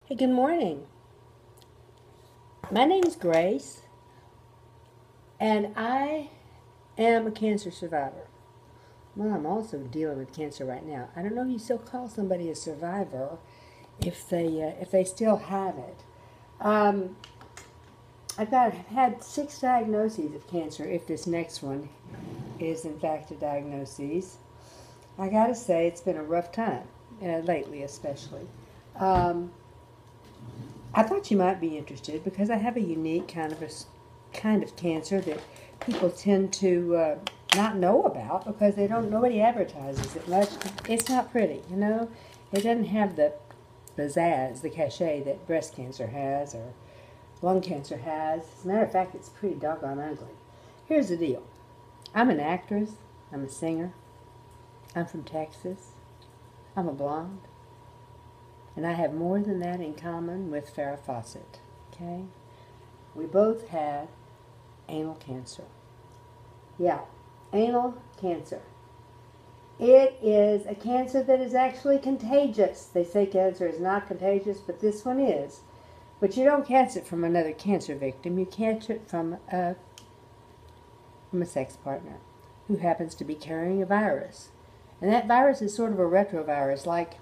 Hey, good morning. My name's Grace, and I am a cancer survivor. Well, I'm also dealing with cancer right now. I don't know if you still call somebody a survivor if they still have it. Um, I've had 6 diagnoses of cancer. If this next one is in fact a diagnosis, I gotta say it's been a rough time lately, especially. Um, I thought you might be interested because I have a unique kind of cancer that people tend to not know about because nobody advertises it much. It's not pretty, you know. It doesn't have the pizzazz, the cachet that breast cancer has or lung cancer has. As a matter of fact, it's pretty doggone ugly. Here's the deal. I'm an actress. I'm a singer. I'm from Texas. I'm a blonde. And I have more than that in common with Farrah Fawcett. Okay? We both had anal cancer. Yeah, anal cancer. It is a cancer that is actually contagious. They say cancer is not contagious, but this one is. But you don't catch it from another cancer victim. You catch it from a sex partner who happens to be carrying a virus. And that virus is sort of a retrovirus, like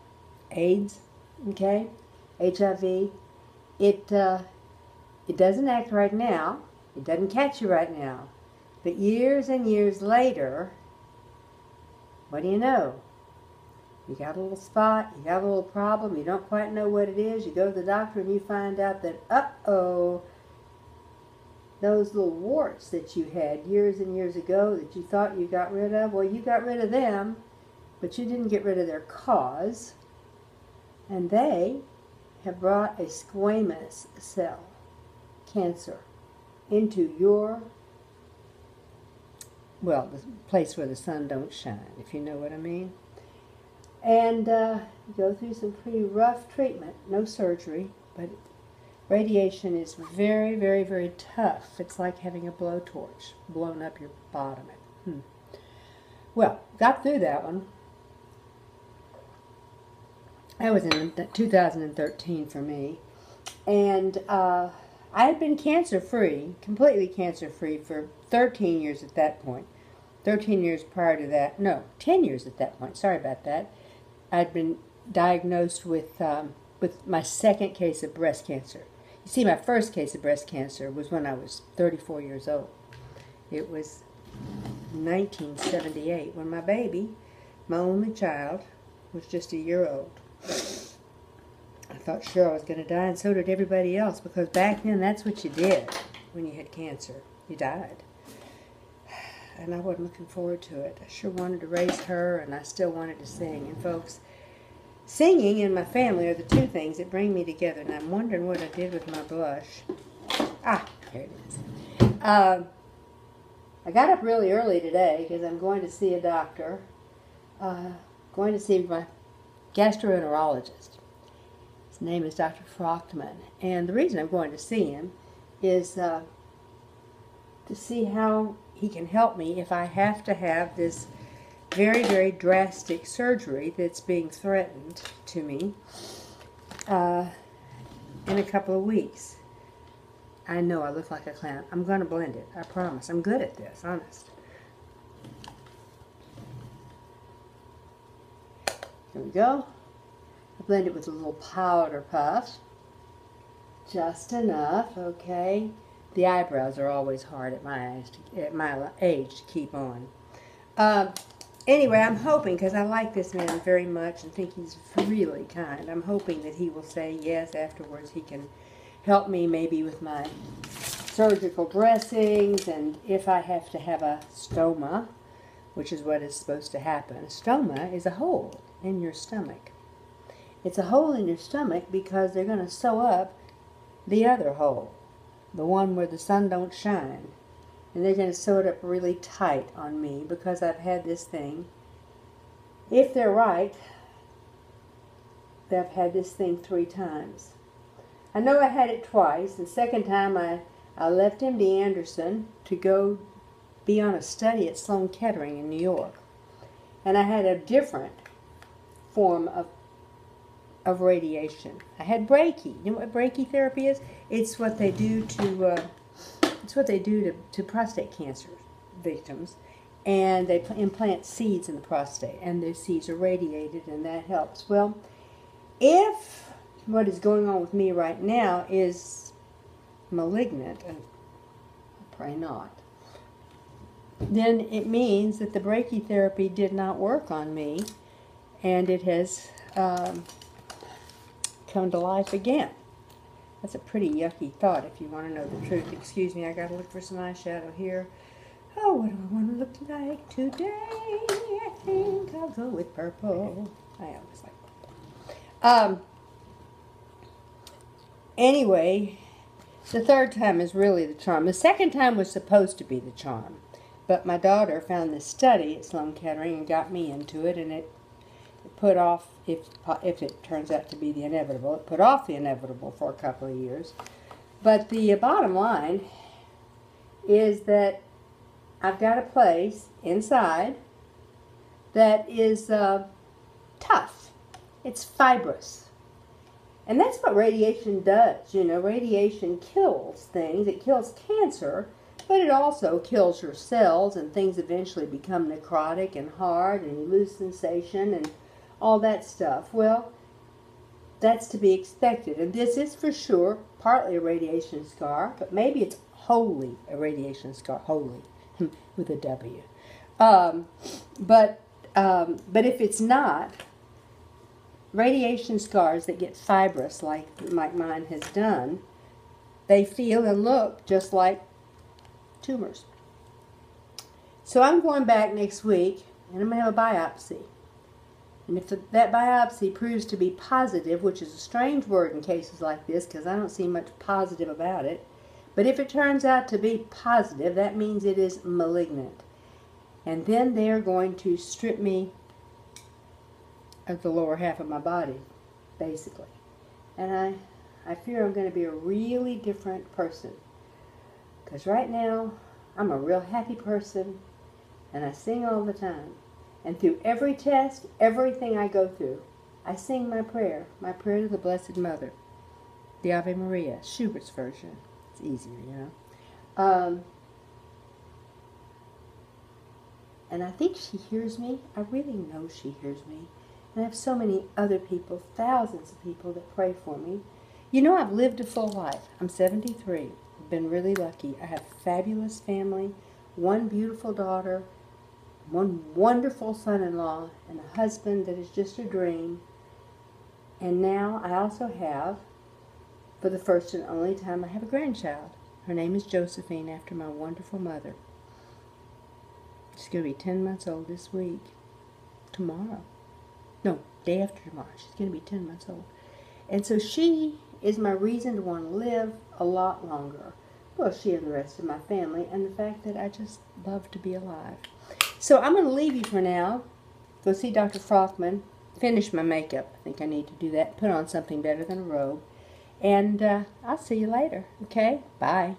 AIDS, okay, HIV. It doesn't act right now. It doesn't catch you right now. But years and years later, what do you know? You got a little spot, you got a little problem, you don't quite know what it is. You go to the doctor and you find out that, uh-oh, those little warts that you had years and years ago that you thought you got rid of, well, you got rid of them, but you didn't get rid of their cause. And they have brought a squamous cell cancer into the place where the sun don't shine, if you know what I mean. And you go through some pretty rough treatment, no surgery, but radiation is very, very, very tough. It's like having a blowtorch blown up your bottom. Well, got through that one. That was in 2013 for me. And I had been cancer-free, completely cancer-free for 13 years at that point. 13 years prior to that. No, 10 years at that point. Sorry about that. I'd been diagnosed with my second case of breast cancer. You see, my first case of breast cancer was when I was 34 years old. It was 1978 when my baby, my only child, was just a year old. I thought sure I was going to die, and so did everybody else, because back then that's what you did when you had cancer. You died. And I wasn't looking forward to it. I sure wanted to raise her, and I still wanted to sing. And folks, singing and my family are the two things that bring me together, and I'm wondering what I did with my blush. Here it is. I got up really early today because I'm going to see a doctor. Going to see my gastroenterologist. His name is Dr. Frochtman. And the reason I'm going to see him is to see how he can help me if I have to have this very, very drastic surgery that's being threatened to me in a couple of weeks. I know I look like a clown. I'm going to blend it. I promise. I'm good at this, honest. Here we go. I blend it with a little powder puff. Just enough, okay? The eyebrows are always hard at my age to keep on. Anyway, I'm hoping, because I like this man very much and think he's really kind, I'm hoping that he will say yes afterwards. He can help me maybe with my surgical dressings, and if I have to have a stoma, which is what is supposed to happen. A stoma is a hole in your stomach. It's a hole in your stomach because they're going to sew up the other hole, the one where the sun don't shine. And they're going to sew it up really tight on me because I've had this thing. If they're right, I've had this thing 3 times. I know I had it twice. The second time I left MD Anderson to go be on a study at Sloan Kettering in New York. And I had a different form of of radiation. I had brachy. You know what brachytherapy is? It's what they do to prostate cancer victims, and they implant seeds in the prostate, and the seeds are radiated, and that helps. Well, if what is going on with me right now is malignant, and I pray not, then it means that the brachytherapy did not work on me, and it has come to life again. That's a pretty yucky thought if you want to know the truth. Excuse me, I got to look for some eyeshadow here. Oh, what do I want to look like today? I think I'll go with purple. I always like purple. Anyway, the third time is really the charm. The second time was supposed to be the charm. But my daughter found this study at Sloan Kettering and got me into it, and it put off, if it turns out to be the inevitable, it put off the inevitable for a couple of years. But the bottom line is that I've got a place inside that is tough. It's fibrous. And that's what radiation does. You know, radiation kills things. It kills cancer, but it also kills your cells, and things eventually become necrotic and hard, and you lose sensation and all that stuff. Well, that's to be expected. And this is for sure partly a radiation scar, but maybe it's wholly a radiation scar, wholly, with a W. But if it's not, radiation scars that get fibrous like mine has done, they feel and look just like tumors. So I'm going back next week, and I'm going to have a biopsy. And if that biopsy proves to be positive, which is a strange word in cases like this because I don't see much positive about it, but if it turns out to be positive, that means it is malignant. And then they are going to strip me of the lower half of my body, basically. And I fear I'm going to be a really different person. Because right now, I'm a real happy person, and I sing all the time. And through every test, everything I go through, I sing my prayer to the Blessed Mother, the Ave Maria, Schubert's version. It's easier, you know. And I think she hears me. I really know she hears me. And I have so many other people, thousands of people that pray for me. You know, I've lived a full life. I'm 73. I've been really lucky. I have a fabulous family, one beautiful daughter, one wonderful son-in-law, and a husband that is just a dream. And now I also have, for the first and only time, I have a grandchild. Her name is Josephine, after my wonderful mother. She's going to be 10 months old this week. Tomorrow. No, day after tomorrow. She's going to be 10 months old. And so she is my reason to want to live a lot longer. Well, she and the rest of my family, and the fact that I just love to be alive. So I'm going to leave you for now. Go see Dr. Frothman. Finish my makeup. I think I need to do that. Put on something better than a robe. And I'll see you later. Okay? Bye.